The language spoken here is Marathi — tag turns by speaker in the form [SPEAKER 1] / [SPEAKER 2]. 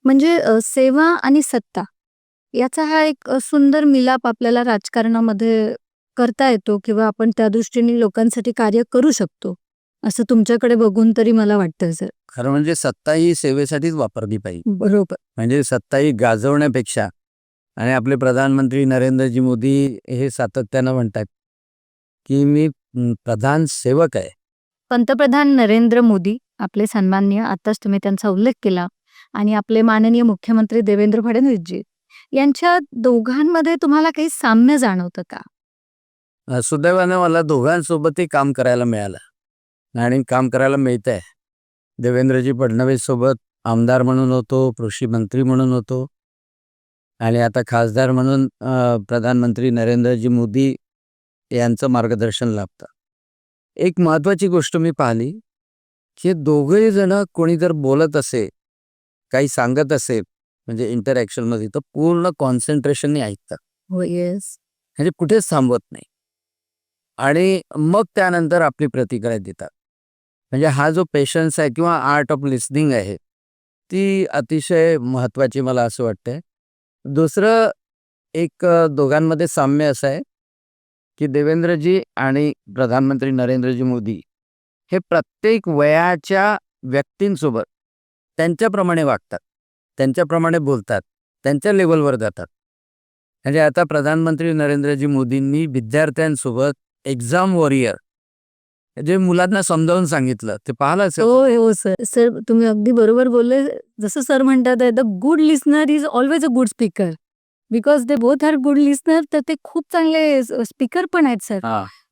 [SPEAKER 1] म्हणजे सेवा आणि सत्ता याचा हा एक सुंदर मिलाप आपल्याला राजकारणामध्ये करता येतो किंवा आपण त्या दृष्टीने लोकांसाठी कार्य करू शकतो, असं तुमच्याकडे बघून तरी मला वाटतं सर.
[SPEAKER 2] खरं म्हणजे सत्ता ही सेवेसाठीच वापरली पाहिजे.
[SPEAKER 1] बरोबर.
[SPEAKER 2] म्हणजे सत्ता ही गाजवण्यापेक्षा आणि आपले प्रधानमंत्री नरेंद्रजी मोदी हे सातत्यानं म्हणतात की मी प्रधान सेवक आहे.
[SPEAKER 1] पंतप्रधान नरेंद्र मोदी आपले सन्माननीय, आताच तुम्ही त्यांचा उल्लेख केला, आणि आपले माननीय मुख्यमंत्री देवेंद्र फडणवीसजी, यांच्या दोघांमध्ये तुम्हाला काही साम्य जाणवतं का?
[SPEAKER 2] सुदैवानं मला दोघांसोबतही काम करायला मिळालं आणि काम करायला मिळतंय. देवेंद्रजी फडणवीस सोबत आमदार म्हणून होतो, कृषी मंत्री म्हणून होतो आणि आता खासदार म्हणून प्रधानमंत्री नरेंद्रजी मोदी यांचं मार्गदर्शन लाभतं. एक महत्त्वाची गोष्ट मी पाहिली की दोघेही जण कोणी जर बोलत असे, काही सांगत असे म्हणजे इंटरॅक्शनमध्ये, तर पूर्ण कॉन्सन्ट्रेशनने ऐकतात.
[SPEAKER 1] हो, येस.
[SPEAKER 2] म्हणजे कुठेच थांबवत नाही आणि मग त्यानंतर आपली प्रतिक्रिया देतात. म्हणजे हा जो पेशन्स आहे किंवा आर्ट ऑफ लिसनिंग आहे, ती अतिशय महत्त्वाची मला असं वाटतंय. दुसरं एक दोघांमध्ये साम्य असं आहे की देवेंद्रजी आणि प्रधानमंत्री नरेंद्रजी मोदी हे प्रत्येक वयाच्या व्यक्तींसोबत त्यांच्याप्रमाणे वागतात, त्यांच्याप्रमाणे बोलतात, त्यांच्या लेवलवर जातात. म्हणजे आता प्रधानमंत्री नरेंद्रजी मोदींनी विद्यार्थ्यांसोबत एक्झाम वॉरियर जे मुलांना समजावून सांगितलं ते पाहिलं असेल.
[SPEAKER 1] हो, हो सर. सर, तुम्ही अगदी बरोबर बोलले. जसं सर म्हणतात, the good listener is always a good speaker. Because they both are good listener, तर ते खूप चांगले स्पीकर पण आहेत सर.
[SPEAKER 2] हां.